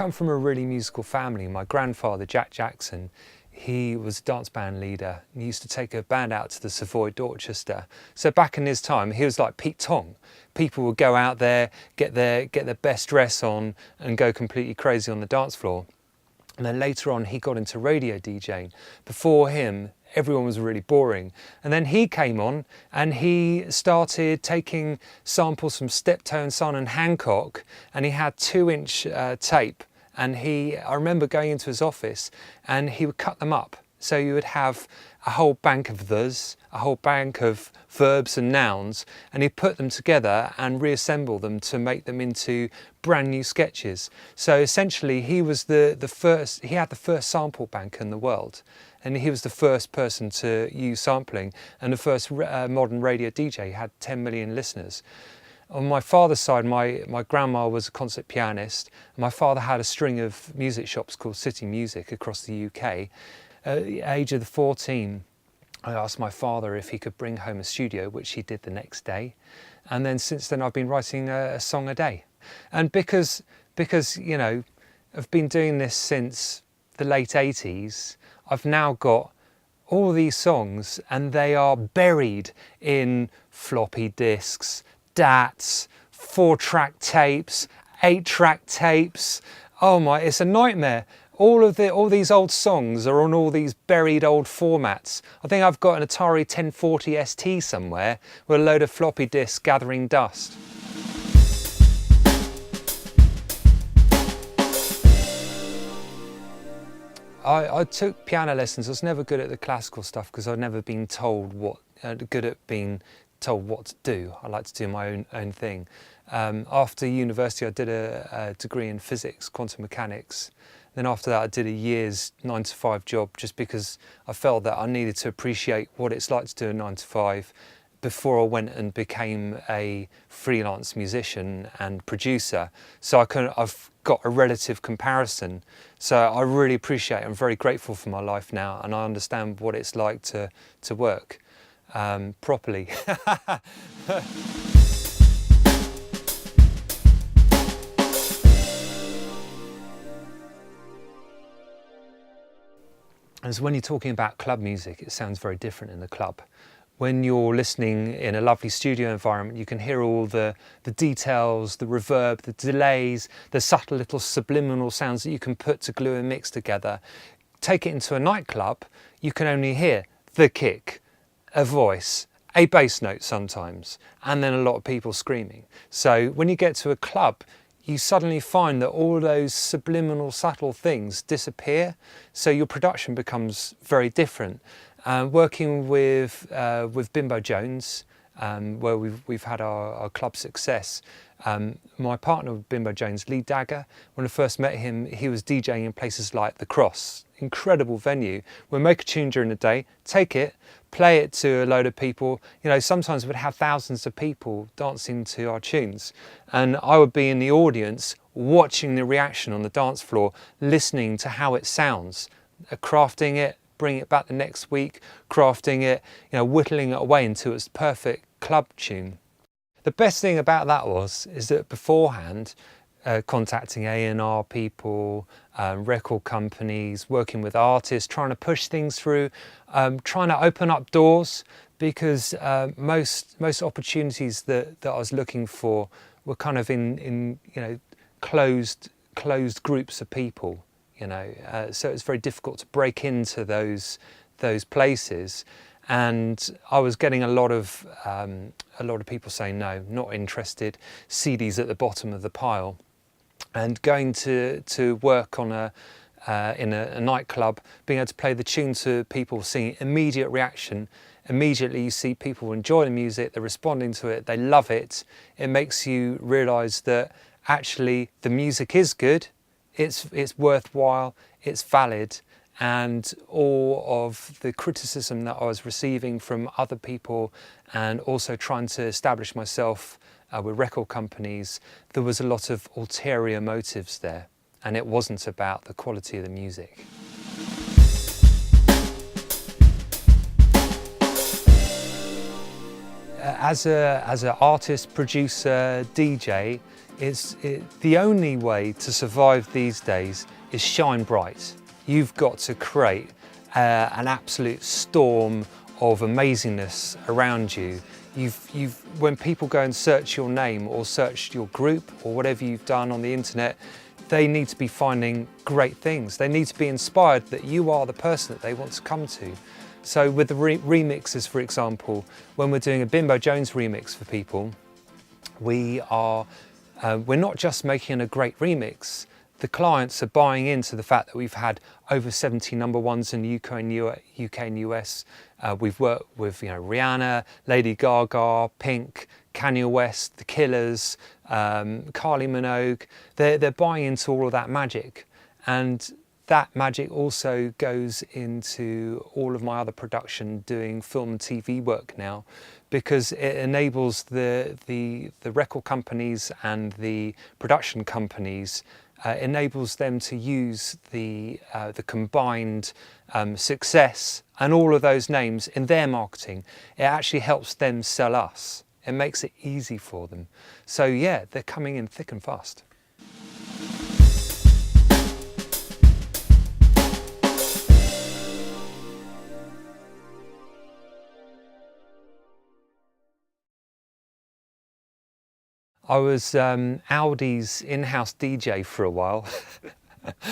come from a really musical family. My grandfather, Jack Jackson, he was a dance band leader. He used to take a band out to the Savoy Dorchester. So back in his time, he was like Pete Tong. People would go out there, get their best dress on and go completely crazy on the dance floor. And then later on, he got into radio DJing. Before him, everyone was really boring. And then he came on and he started taking samples from Steptoe Son and Hancock, and he had 2-inch tape. And I remember going into his office and he would cut them up. So you would have a whole bank of thes, a whole bank of verbs and nouns, and he'd put them together and reassemble them to make them into brand new sketches. So essentially he was the first, he had the first sample bank in the world. And he was the first person to use sampling and the first modern radio DJ. He had 10 million listeners. On my father's side, my grandma was a concert pianist. My father had a string of music shops called City Music across the UK. At the age of 14, I asked my father if he could bring home a studio, which he did the next day. And then since then, I've been writing a song a day. And because you know, I've been doing this since the late 80s, I've now got all these songs and they are buried in floppy disks, DATs, 4-track tapes, 8-track tapes. Oh my, it's a nightmare. All these old songs are on all these buried old formats. I think I've got an Atari 1040 ST somewhere with a load of floppy disks gathering dust. I took piano lessons. I was never good at the classical stuff because I'd never been told what to do. I like to do my own thing. After university, I did a degree in physics, quantum mechanics. Then after that, I did a year's 9-to-5 job just because I felt that I needed to appreciate what it's like to do a 9-to-5 before I went and became a freelance musician and producer. So I've got a relative comparison. So I really appreciate it. I'm very grateful for my life now, and I understand what it's like to work properly. And so when you're talking about club music, it sounds very different in the club. When you're listening in a lovely studio environment, you can hear all the details, the reverb, the delays, the subtle little subliminal sounds that you can put to glue a mix together. Take it into a nightclub, you can only hear the kick, a voice, a bass note sometimes, and then a lot of people screaming. So when you get to a club, you suddenly find that all those subliminal, subtle things disappear. So your production becomes very different. Working with Bimbo Jones, where we've had our club success. My partner with Bimbo Jones, Lady Gaga, when I first met him, he was DJing in places like The Cross, incredible venue. We'll make a tune during the day, take it, play it to a load of people. You know, sometimes we'd have thousands of people dancing to our tunes. And I would be in the audience watching the reaction on the dance floor, listening to how it sounds, crafting it, bring it back the next week, crafting it, you know, whittling it away until it's perfect club tune. The best thing about that is that beforehand, contacting A&R people, record companies, working with artists, trying to push things through, trying to open up doors, because most opportunities that I was looking for were kind of in you know, closed groups of people. You know, so it's very difficult to break into those places, and I was getting a lot of people saying no, not interested. CDs at the bottom of the pile, and going to work on in a nightclub, being able to play the tune to people, seeing immediate reaction. Immediately you see people enjoy the music, they're responding to it, they love it. It makes you realise that actually the music is good. It's worthwhile, it's valid, and all of the criticism that I was receiving from other people, and also trying to establish myself with record companies, there was a lot of ulterior motives there, and it wasn't about the quality of the music. As an artist, producer, DJ, The only way to survive these days is shine bright. You've got to create an absolute storm of amazingness around you. When people go and search your name or search your group or whatever you've done on the internet, they need to be finding great things. They need to be inspired that you are the person that they want to come to. So with the remixes, for example, when we're doing a Bimbo Jones remix for people, we're not just making a great remix. The clients are buying into the fact that we've had over 70 number ones in the UK and US. We've worked with Rhianna, Lady Gaga, Pink, Kanye West, the Killers, Kylie Minogue. They're buying into all of that magic, and that magic also goes into all of my other production, doing film and TV work now, because it enables the record companies and the production companies, enables them to use the combined success and all of those names in their marketing. It actually helps them sell us. It makes it easy for them. So yeah, they're coming in thick and fast. I was Audi's in-house DJ for a while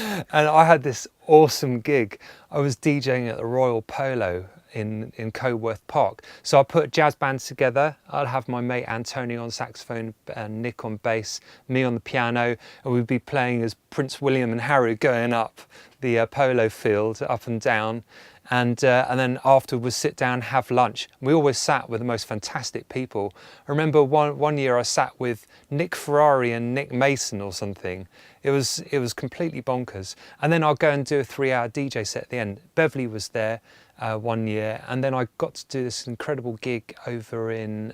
and I had this awesome gig. I was DJing at the Royal Polo in Coworth Park. So I put jazz bands together. I'd have my mate Antonio on saxophone and Nick on bass, me on the piano, and we'd be playing as Prince William and Harry going up the polo field, up and down. And then after we'd sit down, have lunch. We always sat with the most fantastic people. I remember one year I sat with Nick Ferrari and Nick Mason or something. It was completely bonkers. And then I'd go and do a 3-hour DJ set at the end. Beverley was there one year, and then I got to do this incredible gig over in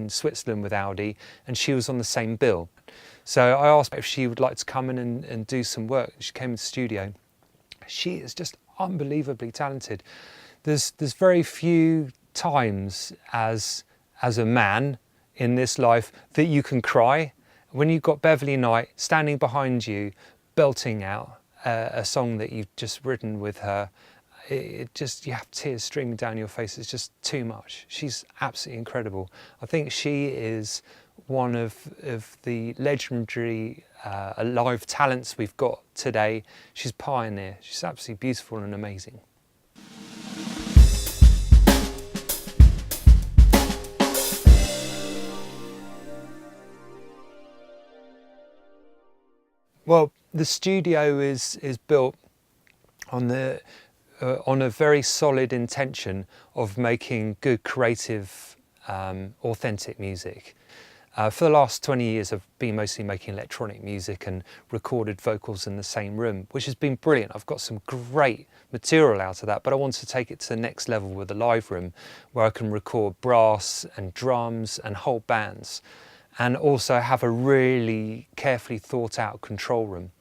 Switzerland with Audi, and she was on the same bill. So I asked if she would like to come in and do some work. She came in the studio. She is just unbelievably talented. There's very few times as a man in this life that you can cry. When you've got Beverley Knight standing behind you, belting out a song that you've just written with her, you have tears streaming down your face. It's just too much. She's absolutely incredible. I think she is one of the legendary live talents we've got today. She's a pioneer. She's absolutely beautiful and amazing. Well, the studio is built on a very solid intention of making good, creative, authentic music. For the last 20 years, I've been mostly making electronic music and recorded vocals in the same room, which has been brilliant. I've got some great material out of that, but I want to take it to the next level with the live room, where I can record brass and drums and whole bands, and also have a really carefully thought out control room.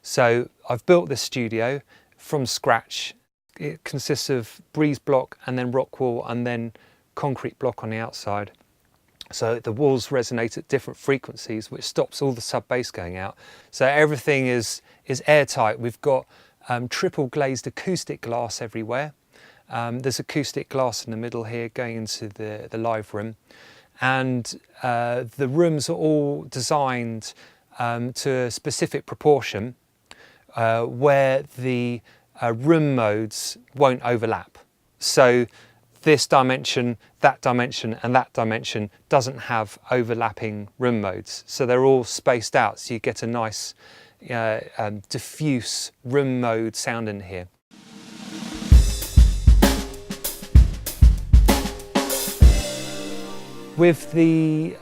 So I've built this studio from scratch. It consists of breeze block and then rock wall and then concrete block on the outside. So the walls resonate at different frequencies, which stops all the sub bass going out. So everything is airtight. We've got triple glazed acoustic glass everywhere. There's acoustic glass in the middle here going into the live room. And the rooms are all designed to a specific proportion where the room modes won't overlap. So this dimension, that dimension, and that dimension doesn't have overlapping room modes. So they're all spaced out, so you get a nice diffuse room mode sound in here. With the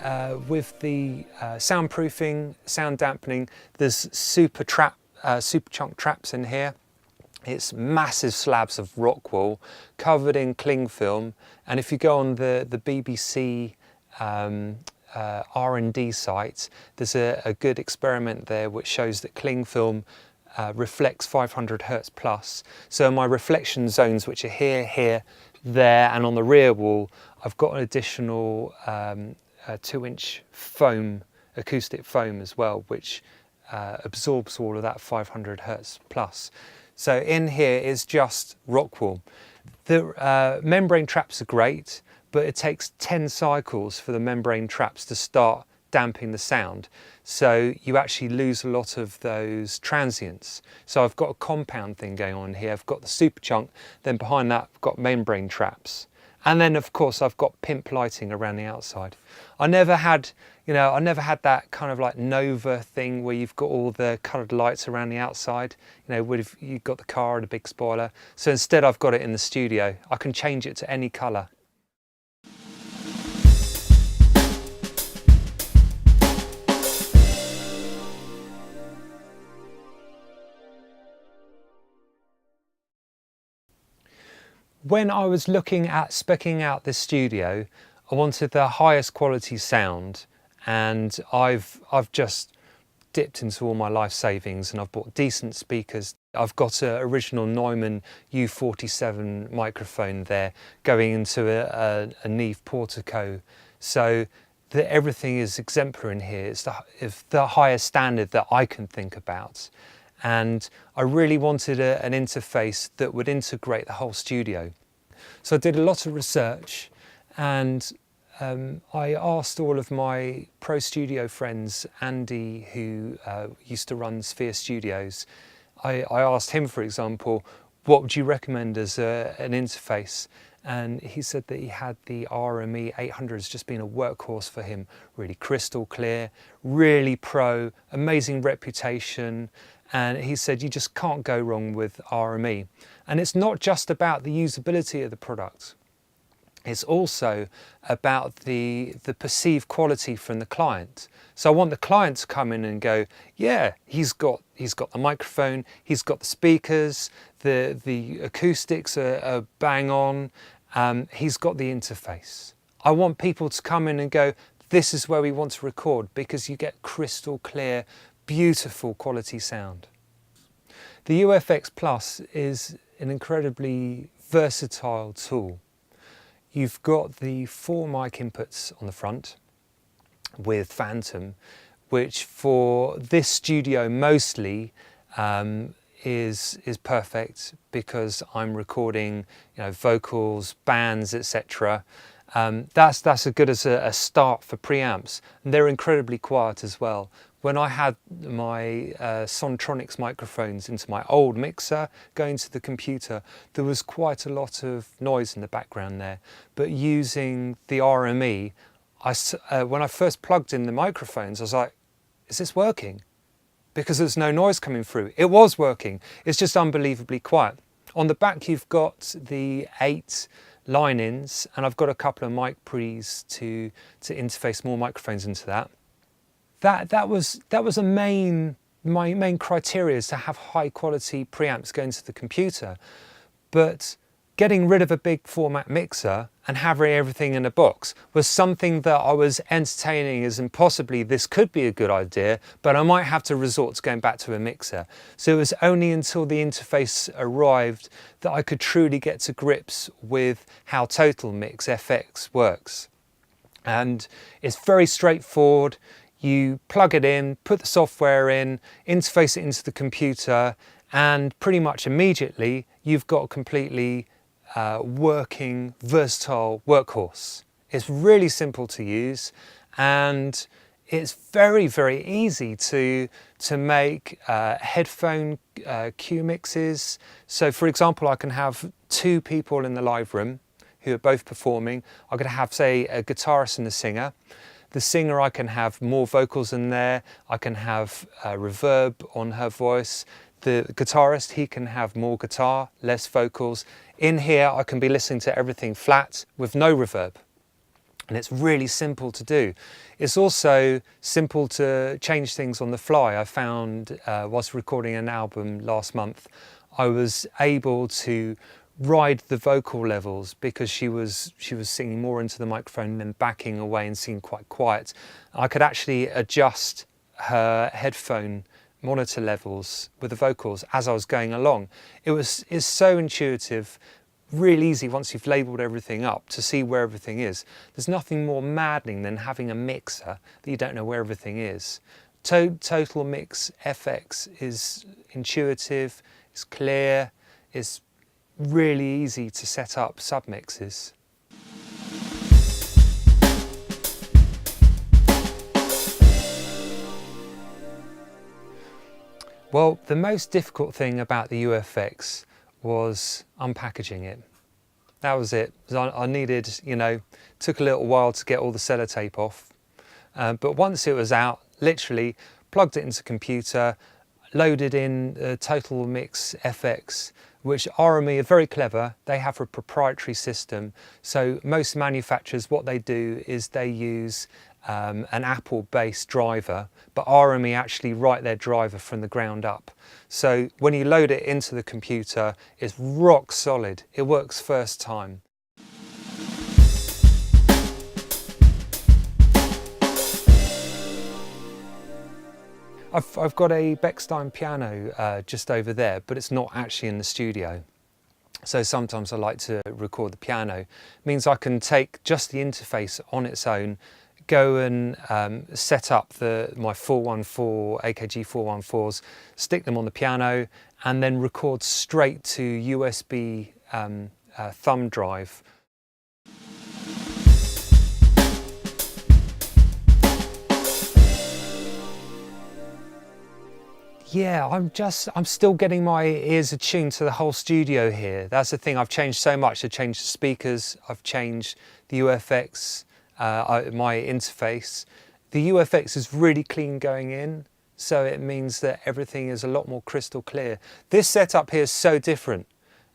soundproofing, sound dampening, there's super chunk traps in here. It's massive slabs of rock wool covered in cling film, and if you go on the BBC R&D site, there's a good experiment there which shows that cling film reflects 500 Hertz plus. So my reflection zones, which are here, there, and on the rear wall, I've got an additional 2-inch foam acoustic foam as well, which absorbs all of that 500 hertz plus. So in here is just rock wool. The membrane traps are great, but it takes 10 cycles for the membrane traps to start damping the sound. So you actually lose a lot of those transients. So I've got a compound thing going on here. I've got the super chunk, then behind that I've got membrane traps. And then of course I've got pimp lighting around the outside. I never had that kind of like Nova thing where you've got all the coloured lights around the outside, if you've got the car and a big spoiler. So instead I've got it in the studio. I can change it to any colour. When I was looking at speccing out this studio, I wanted the highest quality sound, and I've just dipped into all my life savings and I've bought decent speakers. I've got an original Neumann U47 microphone there going into a Neve Portico, so that everything is exemplary in here. It's the highest standard that I can think about. And I really wanted an interface that would integrate the whole studio. So I did a lot of research, and I asked all of my pro studio friends, Andy, who used to run Sphere Studios, I asked him, for example, what would you recommend as an interface? And he said that he had the RME 800 as just being a workhorse for him, really crystal clear, really pro, amazing reputation. And he said you just can't go wrong with RME. And it's not just about the usability of the product. It's also about the perceived quality from the client. So I want the client to come in and go, yeah, he's got the microphone, he's got the speakers, the acoustics are bang on, he's got the interface. I want people to come in and go, this is where we want to record, because you get crystal clear, beautiful quality sound. The UFX Plus is an incredibly versatile tool. You've got the 4 mic inputs on the front with Phantom, which for this studio mostly is perfect because I'm recording vocals, bands, etc. That's as good as a start for preamps, and they're incredibly quiet as well. When I had my Sontronics microphones into my old mixer going to the computer, there was quite a lot of noise in the background there. But using the RME, when I first plugged in the microphones, I was like, is this working? Because there's no noise coming through. It was working. It's just unbelievably quiet. On the back, you've got the 8 line-ins, and I've got a couple of mic pre's to interface more microphones into that. That was my main criteria, is to have high quality preamps going to the computer. But getting rid of a big format mixer and having everything in a box was something that I was entertaining as, and possibly this could be a good idea, but I might have to resort to going back to a mixer. So it was only until the interface arrived that I could truly get to grips with how Total Mix FX works. And it's very straightforward. You plug it in, put the software in, interface it into the computer, and pretty much immediately you've got a completely working, versatile workhorse. It's really simple to use, and it's very, very easy to make headphone cue mixes. So for example, I can have 2 people in the live room who are both performing. I could have, say, a guitarist and a singer. The singer, I can have more vocals in there. I can have reverb on her voice. The guitarist, he can have more guitar, less vocals. In here, I can be listening to everything flat with no reverb. And it's really simple to do. It's also simple to change things on the fly. I found, whilst recording an album last month, I was able to ride the vocal levels because she was singing more into the microphone and then backing away and singing quite quiet. I could actually adjust her headphone monitor levels with the vocals as I was going along. It's so intuitive. really easy once you've labelled everything up to see where everything is. There's nothing more maddening than having a mixer that you don't know where everything is. Total Mix FX is intuitive, it's clear, it's really easy to set up submixes. Well, the most difficult thing about the UFX was unpackaging it. That was it. I needed, took a little while to get all the sellotape off. But once it was out, literally plugged it into the computer, loaded in Total Mix FX, which RME are very clever. They have a proprietary system. So most manufacturers, what they do is they use an Apple-based driver, but RME actually write their driver from the ground up. So when you load it into the computer, it's rock solid. It works first time. I've got a Bechstein piano just over there, but it's not actually in the studio. So sometimes I like to record the piano. It means I can take just the interface on its own, go and set up my 414 AKG 414s, stick them on the piano, and then record straight to USB thumb drive. Yeah, I'm still getting my ears attuned to the whole studio here. That's the thing, I've changed so much. I've changed the speakers, I've changed the UFX, my interface. The UFX is really clean going in, so it means that everything is a lot more crystal clear. This setup here is so different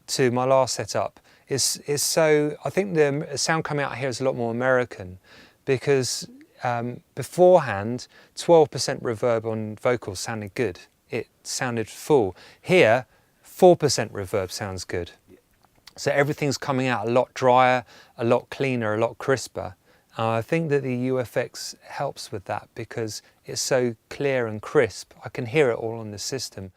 to my last setup. I think the sound coming out here is a lot more American, because beforehand, 12% reverb on vocals sounded good. It sounded full. Here, 4% reverb sounds good. So everything's coming out a lot drier, a lot cleaner, a lot crisper. I think that the UFX helps with that because it's so clear and crisp. I can hear it all on the system.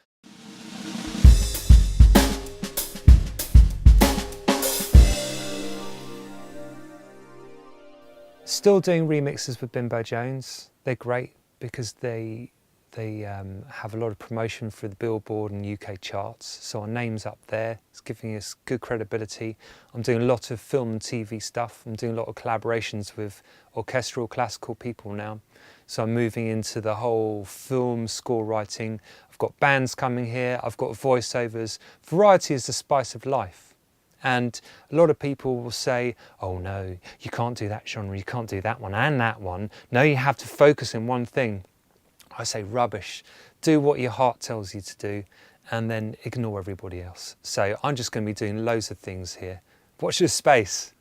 Still doing remixes with Bimbo Jones. They're great because they have a lot of promotion for the Billboard and UK charts, so our name's up there. It's giving us good credibility. I'm doing a lot of film and TV stuff. I'm doing a lot of collaborations with orchestral classical people now. So I'm moving into the whole film score writing. I've got bands coming here, I've got voiceovers. Variety is the spice of life. And a lot of people will say, oh no, you can't do that genre, you can't do that one and that one. No, you have to focus in one thing. I say rubbish. Do what your heart tells you to do and then ignore everybody else. So I'm just going to be doing loads of things here. Watch this space.